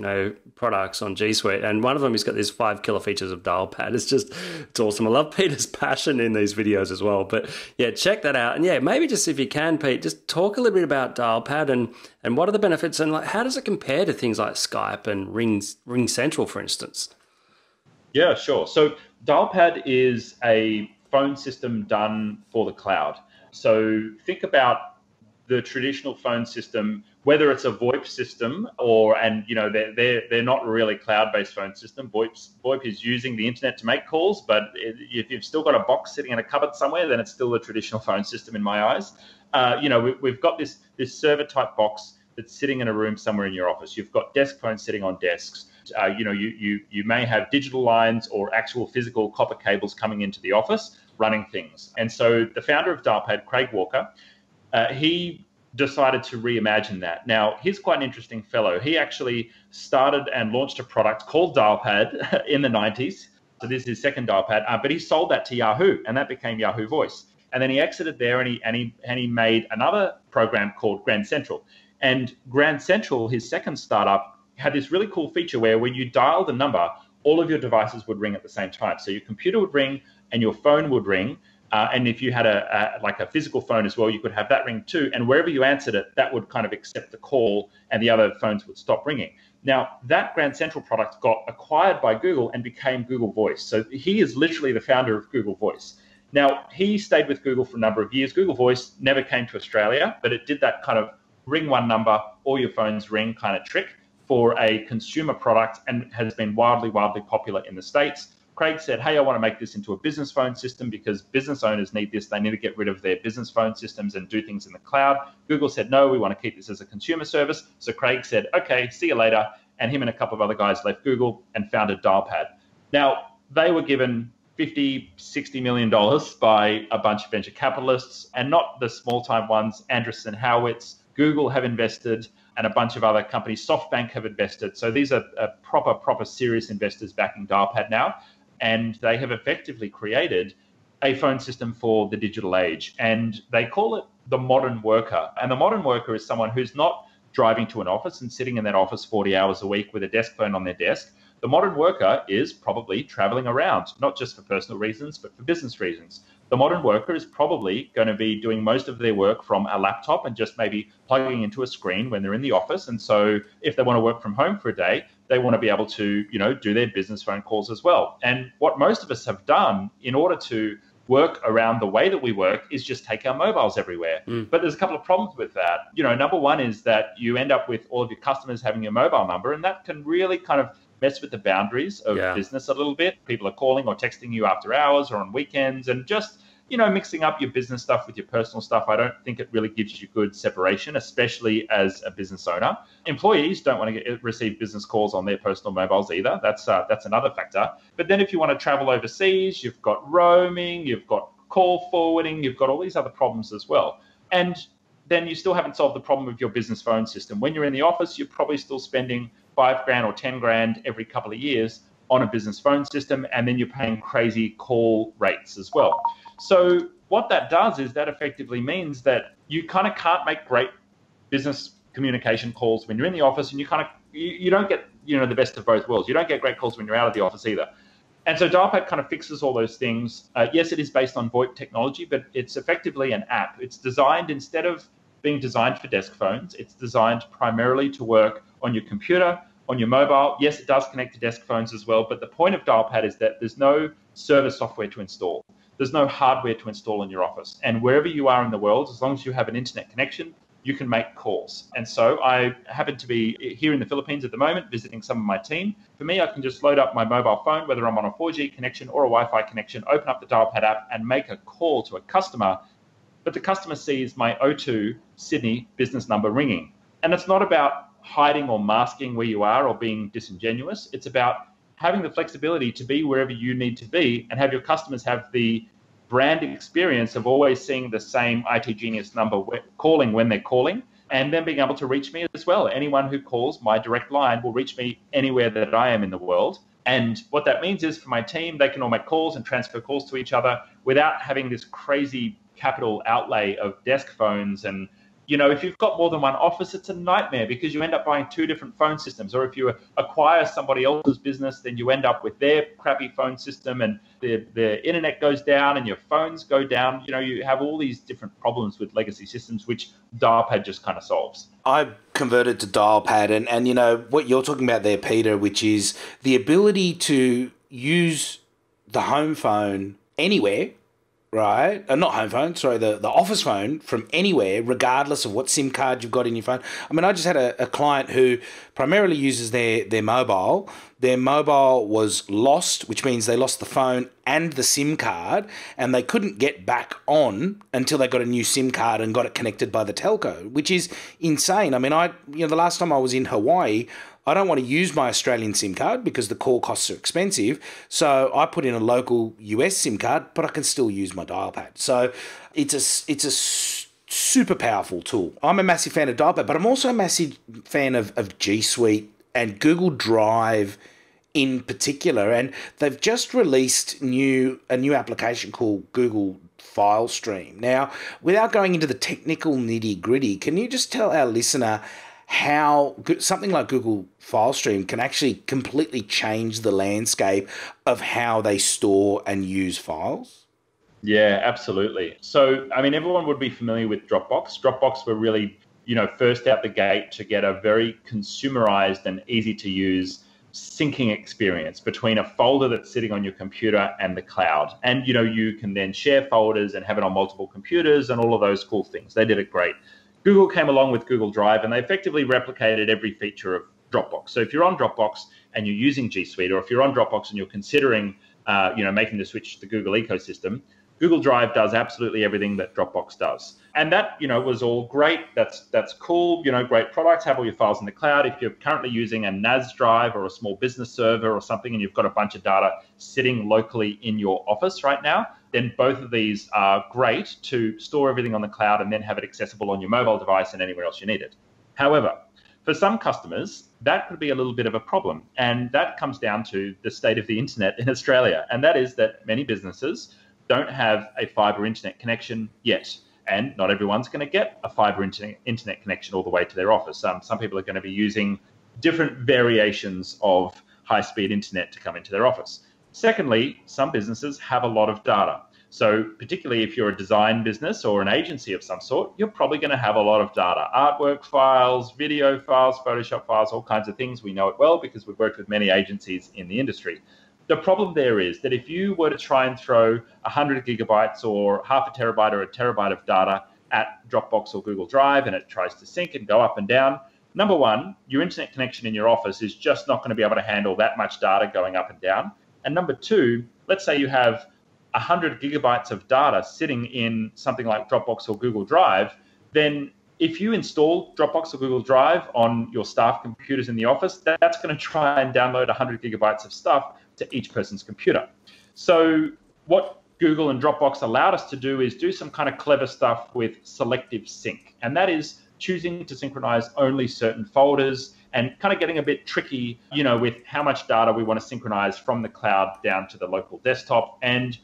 products on G Suite. And one of them, he's got these 5 killer features of Dialpad. It's awesome. I love Peter's passion in these videos as well. But yeah, check that out. And yeah, maybe just if you can, Pete, just talk a little bit about Dialpad and what are the benefits and how does it compare to things like Skype and Ring Central, for instance? Yeah, sure. So Dialpad is a phone system done for the cloud. So think about the traditional phone system, whether it's a VoIP system they're not really cloud-based phone system. VoIP is using the internet to make calls, but if you've still got a box sitting in a cupboard somewhere, then it's still a traditional phone system in my eyes. We've got this server-type box that's sitting in a room somewhere in your office. You've got desk phones sitting on desks. You may have digital lines or actual physical copper cables coming into the office running things. And so the founder of Dialpad, Craig Walker, he decided to reimagine that. Now, he's quite an interesting fellow. He actually started and launched a product called Dialpad in the 90s. So this is his second Dialpad, but he sold that to Yahoo, and that became Yahoo Voice. And then he exited there, and he made another program called Grand Central. And Grand Central, his second startup, had this really cool feature where when you dial the number, all of your devices would ring at the same time. So your computer would ring and your phone would ring. And if you had a physical phone as well, you could have that ring too. And wherever you answered it, that would kind of accept the call and the other phones would stop ringing. Now, that Grand Central product got acquired by Google and became Google Voice. So he is literally the founder of Google Voice. Now, he stayed with Google for a number of years. Google Voice never came to Australia, but it did that kind of ring one number, all your phones ring kind of trick for a consumer product and has been wildly popular in the States. Craig said, hey, I want to make this into a business phone system because business owners need this. They need to get rid of their business phone systems and do things in the cloud. Google said, no, we want to keep this as a consumer service. So Craig said, okay, see you later. And him and a couple of other guys left Google and founded Dialpad. Now, they were given $50-60 million by a bunch of venture capitalists, and not the small-time ones. Andreessen Horowitz, Google have invested, and a bunch of other companies. SoftBank have invested. So these are proper serious investors backing Dialpad now. And they have effectively created a phone system for the digital age. And they call it the modern worker. And the modern worker is someone who's not driving to an office and sitting in that office 40 hours a week with a desk phone on their desk. The modern worker is probably traveling around, not just for personal reasons, but for business reasons. The modern worker is probably going to be doing most of their work from a laptop and just maybe plugging into a screen when they're in the office. And so if they want to work from home for a day, they want to be able to, do their business phone calls as well. And what most of us have done in order to work around the way that we work is just take our mobiles everywhere. But there's a couple of problems with that. Number one is that you end up with all of your customers having your mobile number, and that can really kind of mess with the boundaries of business a little bit. People are calling or texting you after hours or on weekends, and just mixing up your business stuff with your personal stuff. I don't think it really gives you good separation, especially as a business owner. Employees don't want to receive business calls on their personal mobiles either. That's another factor. But then if you want to travel overseas, you've got roaming, you've got call forwarding, you've got all these other problems as well. And then you still haven't solved the problem of your business phone system. When you're in the office, you're probably still spending $5,000 or $10,000 every couple of years on a business phone system, and then you're paying crazy call rates as well. So what that does is that effectively means that you kind of can't make great business communication calls when you're in the office, and you don't get the best of both worlds. You don't get great calls when you're out of the office either. And so Dialpad kind of fixes all those things. Yes, it is based on VoIP technology, but it's effectively an app. It's designed, instead of being designed for desk phones, it's designed primarily to work on your computer, on your mobile. Yes, it does connect to desk phones as well, but the point of Dialpad is that there's no server software to install. There's no hardware to install in your office. And wherever you are in the world, as long as you have an internet connection, you can make calls. And so I happen to be here in the Philippines at the moment, visiting some of my team. For me, I can just load up my mobile phone, whether I'm on a 4G connection or a Wi-Fi connection, open up the Dialpad app and make a call to a customer. But the customer sees my O2 Sydney business number ringing. And it's not about hiding or masking where you are or being disingenuous. It's about having the flexibility to be wherever you need to be and have your customers have the brand experience of always seeing the same IT Genius number calling when they're calling, and then being able to reach me as well. Anyone who calls my direct line will reach me anywhere that I am in the world. And what that means is for my team, they can all make calls and transfer calls to each other without having this crazy capital outlay of desk phones. And if you've got more than one office, it's a nightmare because you end up buying two different phone systems. Or if you acquire somebody else's business, then you end up with their crappy phone system and the internet goes down and your phones go down. You have all these different problems with legacy systems, which Dialpad just kind of solves. I converted to Dialpad, and what you're talking about there, Peter, which is the ability to use the home phone anywhere. Right? Not home phone, sorry, the office phone from anywhere, regardless of what SIM card you've got in your phone. I mean, I just had a client who primarily uses their mobile. Their mobile was lost, which means they lost the phone and the SIM card, and they couldn't get back on until they got a new SIM card and got it connected by the telco, which is insane. I mean, the last time I was in Hawaii, I don't want to use my Australian SIM card because the call costs are expensive. So I put in a local US SIM card, but I can still use my Dialpad. So it's a super powerful tool. I'm a massive fan of Dialpad, but I'm also a massive fan of G Suite and Google Drive in particular. And they've just released a new application called Google File Stream. Now, without going into the technical nitty-gritty, can you just tell our listener how something like Google File Stream can actually completely change the landscape of how they store and use files? Yeah, absolutely. So, I mean, everyone would be familiar with Dropbox. Dropbox were really, first out the gate to get a very consumerized and easy to use syncing experience between a folder that's sitting on your computer and the cloud. And, you can then share folders and have it on multiple computers and all of those cool things. They did it great. Google came along with Google Drive and they effectively replicated every feature of Dropbox. So if you're on Dropbox and you're using G Suite, or if you're on Dropbox and you're considering, making the switch to the Google ecosystem, Google Drive does absolutely everything that Dropbox does. And that, was all great. That's cool, great products, have all your files in the cloud. If you're currently using a NAS drive or a small business server or something, and you've got a bunch of data sitting locally in your office right now, then both of these are great to store everything on the cloud and then have it accessible on your mobile device and anywhere else you need it. However, for some customers, that could be a little bit of a problem. And that comes down to the state of the internet in Australia. And that is that many businesses don't have a fiber internet connection yet. And not everyone's going to get a fiber internet connection all the way to their office. Some people are going to be using different variations of high-speed internet to come into their office. Secondly, some businesses have a lot of data. So particularly if you're a design business or an agency of some sort, you're probably going to have a lot of data. Artwork files, video files, Photoshop files, all kinds of things. We know it well because we've worked with many agencies in the industry. The problem there is that if you were to try and throw 100 gigabytes or half a terabyte or a terabyte of data at Dropbox or Google Drive and it tries to sync and go up and down, number one, your internet connection in your office is just not going to be able to handle that much data going up and down. And number two, let's say you have 100 gigabytes of data sitting in something like Dropbox or Google Drive, then if you install Dropbox or Google Drive on your staff computers in the office, that's going to try and download 100 gigabytes of stuff to each person's computer. So what Google and Dropbox allowed us to do is do some kind of clever stuff with selective sync. And that is choosing to synchronize only certain folders and kind of getting a bit tricky, with how much data we want to synchronize from the cloud down to the local desktop. And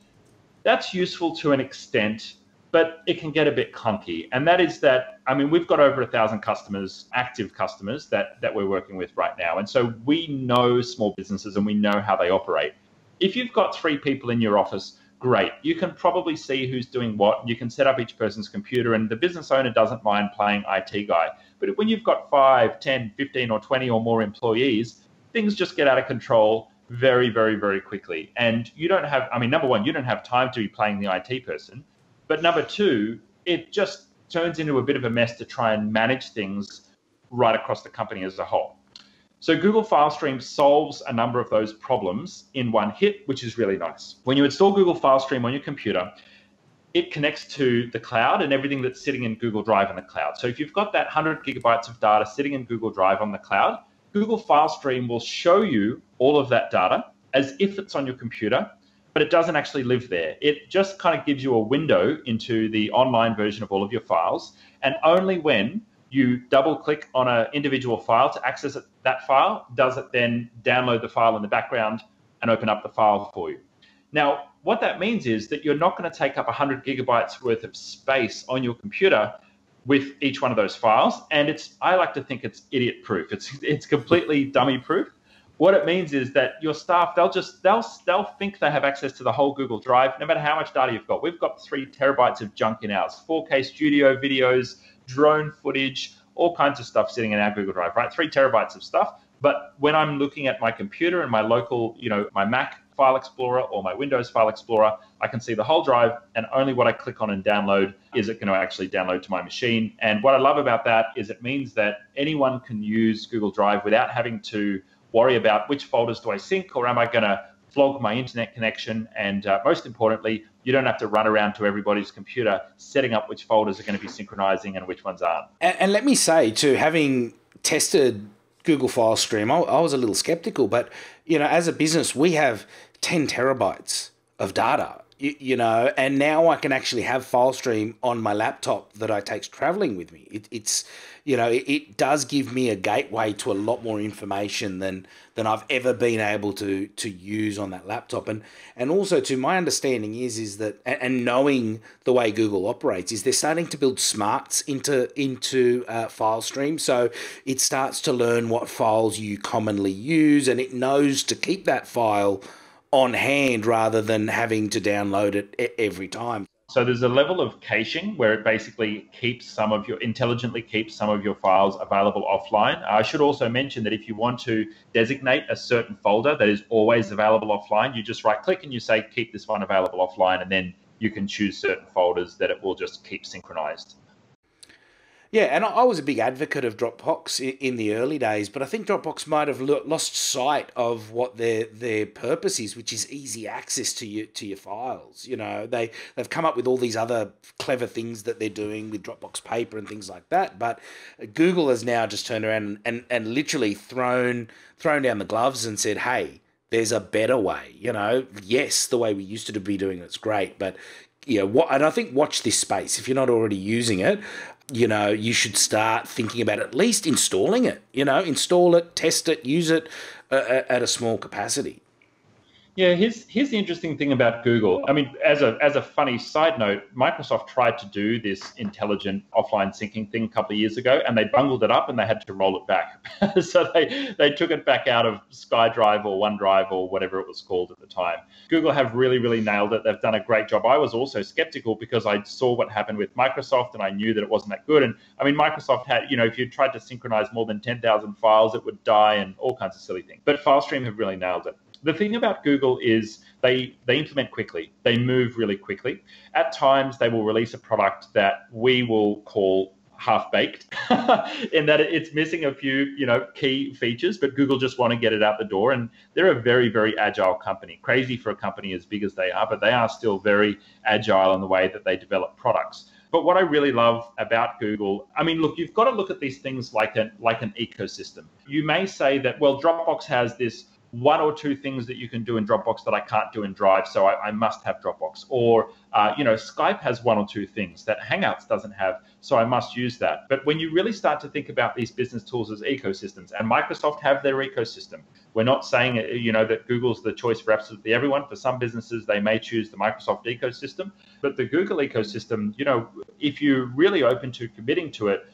that's useful to an extent, but it can get a bit clunky. And that is that, we've got over 1,000 customers, active customers that we're working with right now. And so we know small businesses and we know how they operate. If you've got 3 people in your office, great. You can probably see who's doing what. You can set up each person's computer and the business owner doesn't mind playing IT guy. But when you've got 5, 10, 15 or 20 or more employees, things just get out of control very, very, very quickly. And you don't have, number one, you don't have time to be playing the IT person. But number two, it just turns into a bit of a mess to try and manage things right across the company as a whole. So Google File Stream solves a number of those problems in one hit, which is really nice. When you install Google File Stream on your computer, it connects to the cloud and everything that's sitting in Google Drive in the cloud. So if you've got that 100 gigabytes of data sitting in Google Drive on the cloud, Google File Stream will show you all of that data as if it's on your computer, but it doesn't actually live there. It just kind of gives you a window into the online version of all of your files. And only when you double click on an individual file to access that file, does it then download the file in the background and open up the file for you. Now, what that means is that you're not going to take up 100 gigabytes worth of space on your computer with each one of those files. And I like to think it's idiot proof. It's completely dummy proof. What it means is that your staff, they'll think they have access to the whole Google Drive, no matter how much data you've got. We've got 3 terabytes of junk in ours, 4K studio videos, drone footage, all kinds of stuff sitting in our Google Drive, right? 3 terabytes of stuff. But when I'm looking at my computer and my local, my Mac File Explorer or my Windows File Explorer, I can see the whole drive and only what I click on and download is it going to actually download to my machine. And what I love about that is it means that anyone can use Google Drive without having to worry about which folders do I sync or am I going to flog my internet connection. And most importantly, you don't have to run around to everybody's computer setting up which folders are going to be synchronizing and which ones aren't. And let me say, too, having tested Google File Stream, I was a little skeptical, but as a business, we have 10 terabytes of data and now I can actually have FileStream on my laptop that I take traveling with me. It does give me a gateway to a lot more information than I've ever been able to use on that laptop. And also, to my understanding is that, and knowing the way Google operates, is they're starting to build smarts into FileStream. So it starts to learn what files you commonly use, and it knows to keep that file on hand rather than having to download it every time. So there's a level of caching where it basically intelligently keeps some of your files available offline. I should also mention that if you want to designate a certain folder that is always available offline, you just right click and you say, keep this one available offline, and then you can choose certain folders that it will just keep synchronized. Yeah, and I was a big advocate of Dropbox in the early days, but I think Dropbox might have lost sight of what their purpose is, which is easy access to your files. They've come up with all these other clever things that they're doing with Dropbox Paper and things like that, but Google has now just turned around and literally thrown down the gloves and said, hey, there's a better way. Yes, the way we used to be doing it's great, but and I think watch this space. If you're not already using it, you should start thinking about at least installing it. Install it, test it, use it at a small capacity. Yeah, here's the interesting thing about Google. I mean, as a funny side note, Microsoft tried to do this intelligent offline syncing thing a couple of years ago, and they bungled it up and they had to roll it back. So they took it back out of SkyDrive or OneDrive or whatever it was called at the time. Google have really, really nailed it. They've done a great job. I was also skeptical because I saw what happened with Microsoft and I knew that it wasn't that good. And I mean, Microsoft had, if you tried to synchronize more than 10,000 files, it would die and all kinds of silly things. But FileStream have really nailed it. The thing about Google is they implement quickly. They move really quickly. At times, they will release a product that we will call half-baked in that it's missing a few, key features, but Google just want to get it out the door. And they're a very, very agile company. Crazy for a company as big as they are, but they are still very agile in the way that they develop products. But what I really love about Google, I mean, look, you've got to look at these things like an ecosystem. You may say that, well, Dropbox has this one or two things that you can do in Dropbox that I can't do in Drive, so I must have Dropbox. Or, Skype has one or two things that Hangouts doesn't have, so I must use that. But when you really start to think about these business tools as ecosystems, and Microsoft have their ecosystem, we're not saying, that Google's the choice for absolutely everyone. For some businesses, they may choose the Microsoft ecosystem, but the Google ecosystem, if you're really open to committing to it,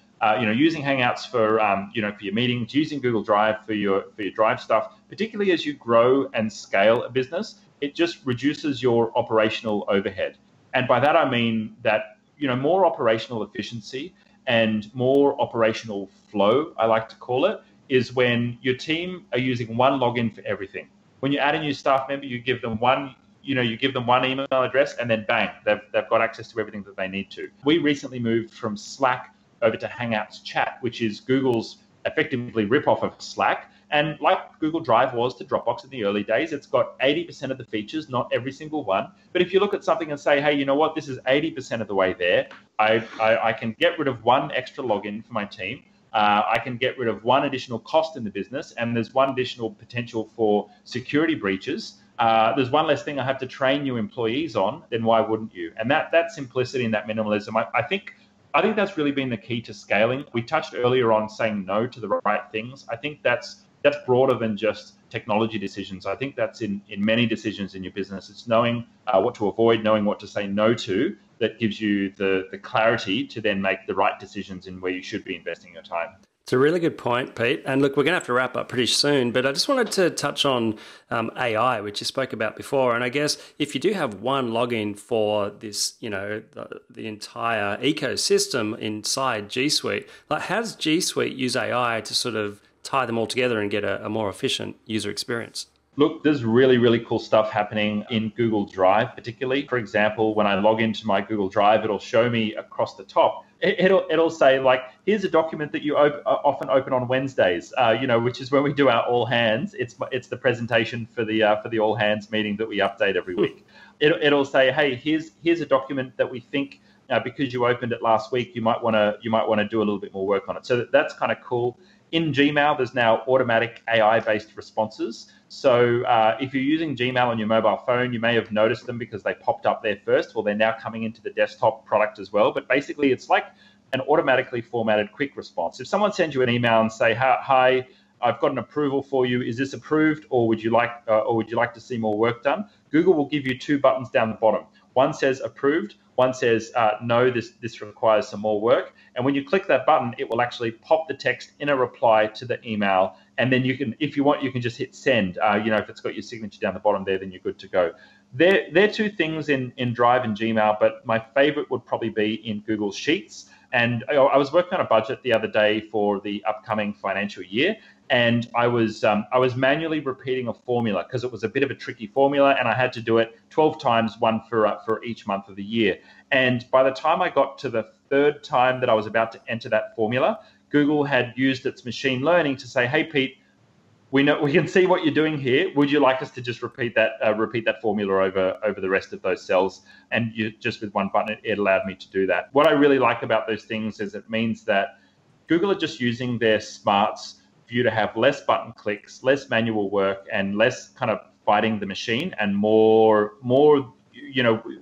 using Hangouts for for your meetings, using Google Drive for your Drive stuff, particularly as you grow and scale a business, it just reduces your operational overhead. And by that I mean that more operational efficiency and more operational flow, I like to call it, is when your team are using one login for everything. When you add a new staff member, you give them one email address, and then bang, they've got access to everything that they need to. We recently moved from Slack over to Hangouts Chat, which is Google's effectively rip-off of Slack. And like Google Drive was to Dropbox in the early days, it's got 80% of the features, not every single one. But if you look at something and say, hey, you know what, this is 80% of the way there, I can get rid of one extra login for my team. I can get rid of one additional cost in the business, and there's one additional potential for security breaches. There's one less thing I have to train new employees on, then why wouldn't you? And that simplicity and that minimalism, I think that's really been the key to scaling. We touched earlier on saying no to the right things. I think that's broader than just technology decisions. I think that's in many decisions in your business. It's knowing what to avoid, knowing what to say no to, that gives you the clarity to then make the right decisions in where you should be investing your time. It's a really good point, Pete. And look, we're going to have to wrap up pretty soon, but I just wanted to touch on AI, which you spoke about before. And I guess if you do have one login for this, the entire ecosystem inside G Suite, like how does G Suite use AI to sort of tie them all together and get a more efficient user experience? Look, there's really, really cool stuff happening in Google Drive, particularly. For example, when I log into my Google Drive, it'll show me across the top. It'll say, like, here's a document that you often open on Wednesdays, which is when we do our all hands. It's the presentation for the all hands meeting that we update every week. It'll say, hey, here's a document that we think because you opened it last week, you might want to do a little bit more work on it. So that's kind of cool. In Gmail, there's now automatic AI-based responses. So if you're using Gmail on your mobile phone, you may have noticed them because they popped up there first. Well, they're now coming into the desktop product as well. But basically, it's like an automatically formatted quick response. If someone sends you an email and say, "Hi, I've got an approval for you. Is this approved, or would you like to see more work done?" Google will give you two buttons down the bottom. One says approved. One says, no, this requires some more work. And when you click that button, it will actually pop the text in a reply to the email. And then you can, if you want, you can just hit send. If it's got your signature down the bottom there, then you're good to go. They're two things in Drive and Gmail, but my favorite would probably be in Google Sheets. And I was working on a budget the other day for the upcoming financial year, and I was manually repeating a formula because it was a bit of a tricky formula, and I had to do it 12 times, one for each month of the year. And by the time I got to the third time that I was about to enter that formula, Google had used its machine learning to say, "Hey, Pete, we can see what you're doing here. Would you like us to just repeat that formula over the rest of those cells?" And just with one button, it allowed me to do that. What I really like about those things is it means that Google are just using their smarts for you to have less button clicks, less manual work, and less kind of fighting the machine, and more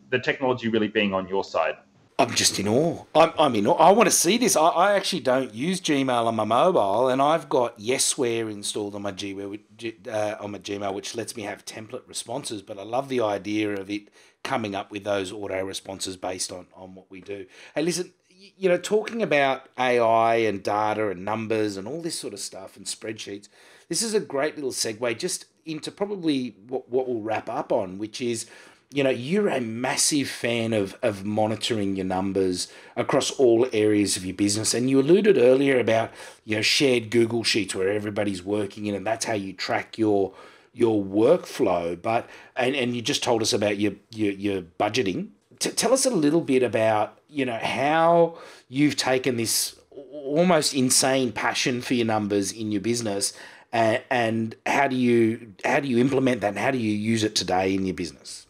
the technology really being on your side. I'm just in awe. I'm in awe. I want to see this. I actually don't use Gmail on my mobile, and I've got Yesware installed on my Gmail, which lets me have template responses. But I love the idea of it coming up with those auto responses based on what we do. Hey, listen, talking about AI and data and numbers and all this sort of stuff and spreadsheets, this is a great little segue just into probably what we'll wrap up on, which is, you're a massive fan of monitoring your numbers across all areas of your business. And you alluded earlier about, shared Google Sheets where everybody's working in, and that's how you track your workflow. But and you just told us about your budgeting. Tell us a little bit about, how you've taken this almost insane passion for your numbers in your business, and how do you implement that, and how do you use it today in your business?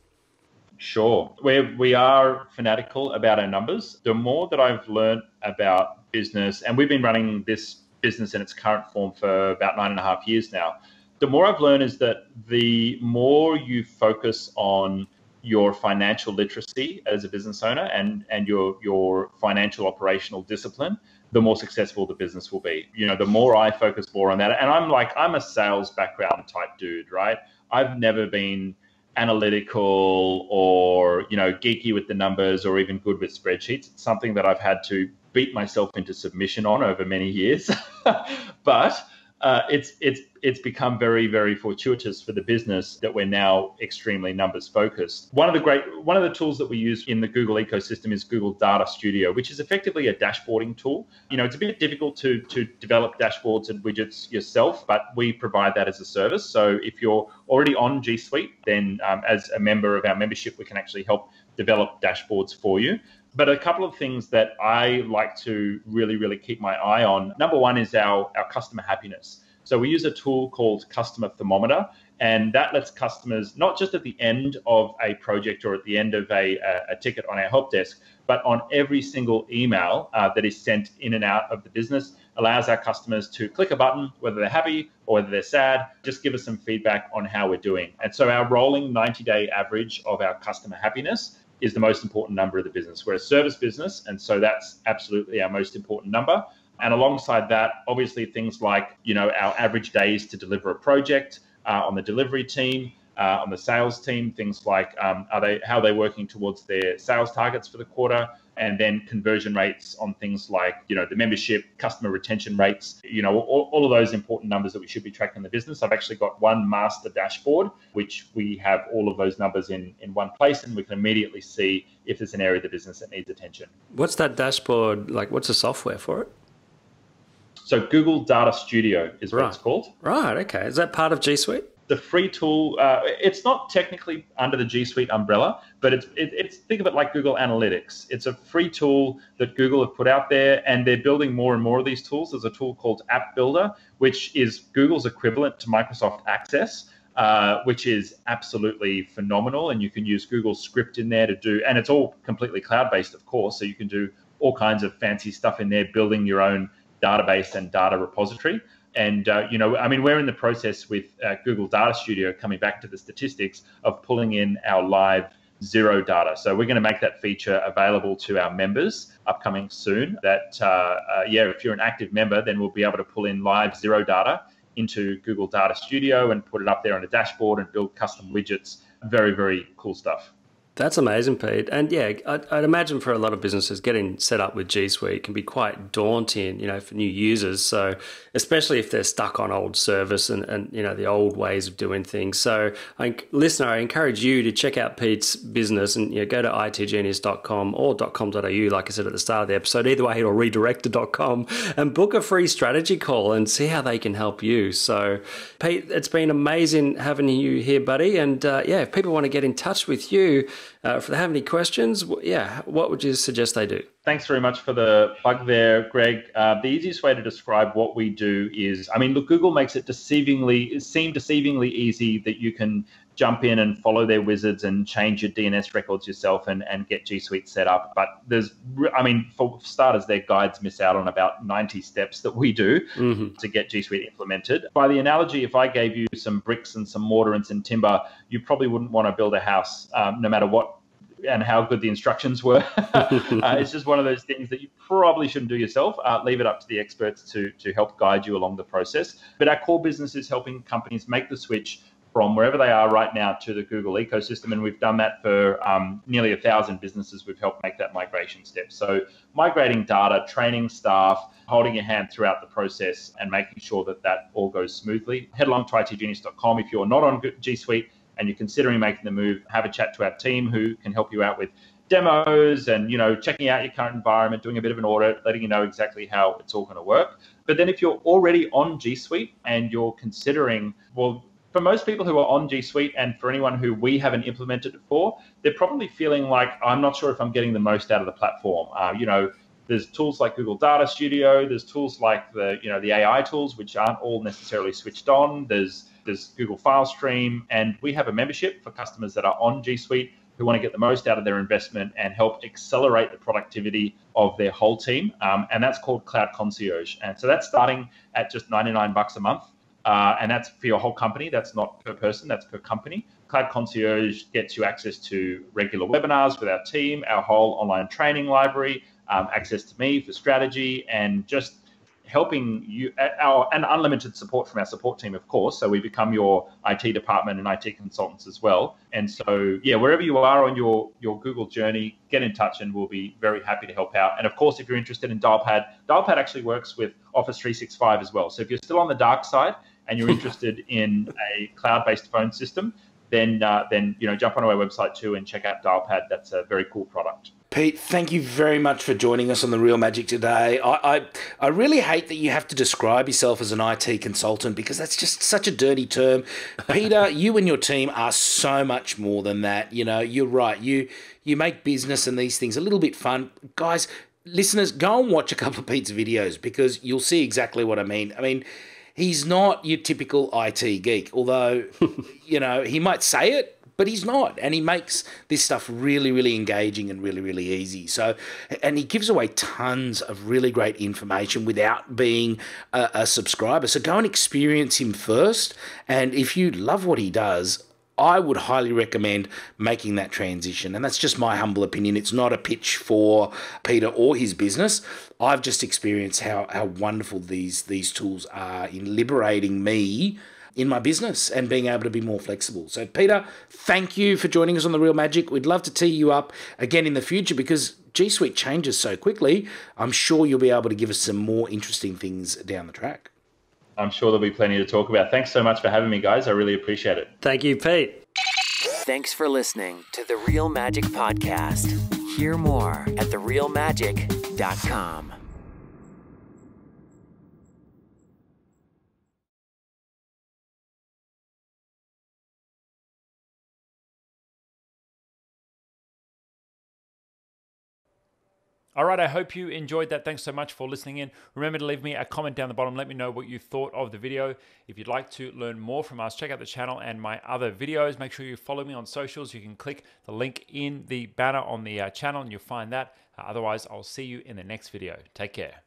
Sure. We are fanatical about our numbers. The more that I've learned about business, and we've been running this business in its current form for about 9.5 years now, the more I've learned is that the more you focus on your financial literacy as a business owner and your financial operational discipline, the more successful the business will be. The more I focus more on that, and I'm a sales background type dude, right? I've never been analytical or geeky with the numbers or even good with spreadsheets. It's something that I've had to beat myself into submission on over many years, but it's become very, very fortuitous for the business that we're now extremely numbers focused. One of the tools that we use in the Google ecosystem is Google Data Studio, which is effectively a dashboarding tool. It's a bit difficult to develop dashboards and widgets yourself, but we provide that as a service. So if you're already on G Suite, then as a member of our membership, we can actually help develop dashboards for you. But a couple of things that I like to really, really keep my eye on. Number one is our customer happiness. So we use a tool called Customer Thermometer, and that lets customers, not just at the end of a project or at the end of a ticket on our help desk, but on every single email that is sent in and out of the business, allows our customers to click a button, whether they're happy or whether they're sad, just give us some feedback on how we're doing. And so our rolling 90-day average of our customer happiness is the most important number of the business. We're a service business, and so that's absolutely our most important number. And alongside that, obviously things like, our average days to deliver a project on the delivery team, on the sales team, things like how are they working towards their sales targets for the quarter, and then conversion rates on things like, the membership, customer retention rates, all of those important numbers that we should be tracking in the business. I've actually got one master dashboard, which we have all of those numbers in one place, and we can immediately see if there's an area of the business that needs attention. What's that dashboard like? What's the software for it? So Google Data Studio is what it's called. Right, okay. Is that part of G Suite? The free tool, it's not technically under the G Suite umbrella, but it's think of it like Google Analytics. It's a free tool that Google have put out there, and they're building more and more of these tools. There's a tool called App Builder, which is Google's equivalent to Microsoft Access. which is absolutely phenomenal. And you can use Google Script in there to do, and it's all completely cloud-based, of course. So you can do all kinds of fancy stuff in there, building your own database and data repository. And, we're in the process with Google Data Studio, coming back to the statistics, of pulling in our live zero data. So we're going to make that feature available to our members upcoming soon. That, if you're an active member, then we'll be able to pull in live zero data into Google Data Studio and put it up there on a dashboard and build custom widgets. Very, very cool stuff. That's amazing, Pete. And yeah, I'd imagine for a lot of businesses, getting set up with G Suite can be quite daunting, for new users. So especially if they're stuck on old service and the old ways of doing things. So listener, I encourage you to check out Pete's business and go to itgenius.com or .com.au, like I said at the start of the episode. Either way, it'll redirect to .com, and book a free strategy call and see how they can help you. So Pete, it's been amazing having you here, buddy. And if people want to get in touch with you, if they have any questions, what would you suggest they do? Thanks very much for the plug there, Greg. The easiest way to describe what we do is, Google makes it seem deceivingly easy that you can jump in and follow their wizards and change your DNS records yourself and get G Suite set up. But for starters, their guides miss out on about 90 steps that we do to get G Suite implemented. By the analogy, if I gave you some bricks and some mortar and some timber, you probably wouldn't want to build a house, no matter what and how good the instructions were. It's just one of those things that you probably shouldn't do yourself. Leave it up to the experts to help guide you along the process. But our core business is helping companies make the switch from wherever they are right now to the Google ecosystem. And we've done that for nearly 1,000 businesses. We've helped make that migration step. So migrating data, training staff, holding your hand throughout the process, and making sure that all goes smoothly. Head along to itgenius.com. If you're not on G Suite and you're considering making the move, have a chat to our team who can help you out with demos and, checking out your current environment, doing a bit of an audit, letting you know exactly how it's all going to work. But then if you're already on G Suite and you're considering, for most people who are on G Suite and for anyone who we haven't implemented it for, they're probably feeling like, I'm not sure if I'm getting the most out of the platform. There's tools like Google Data Studio. There's tools like the AI tools, which aren't all necessarily switched on. There's Google File Stream, and we have a membership for customers that are on G Suite who want to get the most out of their investment and help accelerate the productivity of their whole team. And that's called Cloud Concierge. And so that's starting at just $99 a month. And that's for your whole company. That's not per person, that's per company. Cloud Concierge gets you access to regular webinars with our team, our whole online training library, access to me for strategy, and just helping you, and unlimited support from our support team, of course. So we become your IT department and IT consultants as well. And so, wherever you are on your Google journey, get in touch and we'll be very happy to help out. And of course, if you're interested in Dialpad actually works with Office 365 as well. So if you're still on the dark side and you're interested in a cloud-based phone system, then jump on our website too and check out Dialpad. That's a very cool product. Pete, thank you very much for joining us on The Real Magic today. I really hate that you have to describe yourself as an IT consultant because that's just such a dirty term. Peter, you and your team are so much more than that. You're right. You make business and these things a little bit fun. Guys, listeners, go and watch a couple of Pete's videos because you'll see exactly what I mean. He's not your typical IT geek, although, he might say it, but he's not. And he makes this stuff really, really engaging and really, really easy. So, and he gives away tons of really great information without being a subscriber. So go and experience him first. And if you love what he does, I would highly recommend making that transition. And that's just my humble opinion. It's not a pitch for Peter or his business. I've just experienced how wonderful these tools are in liberating me in my business and being able to be more flexible. So Peter, thank you for joining us on The Real Magic. We'd love to tee you up again in the future because G Suite changes so quickly. I'm sure you'll be able to give us some more interesting things down the track. I'm sure there'll be plenty to talk about. Thanks so much for having me, guys. I really appreciate it. Thank you, Pete. Thanks for listening to The Real Magic Podcast. Hear more at therealmagic.com. All right, I hope you enjoyed that. Thanks so much for listening in. Remember to leave me a comment down the bottom. Let me know what you thought of the video. If you'd like to learn more from us, check out the channel and my other videos. Make sure you follow me on socials. You can click the link in the banner on the channel and you'll find that. Otherwise, I'll see you in the next video. Take care.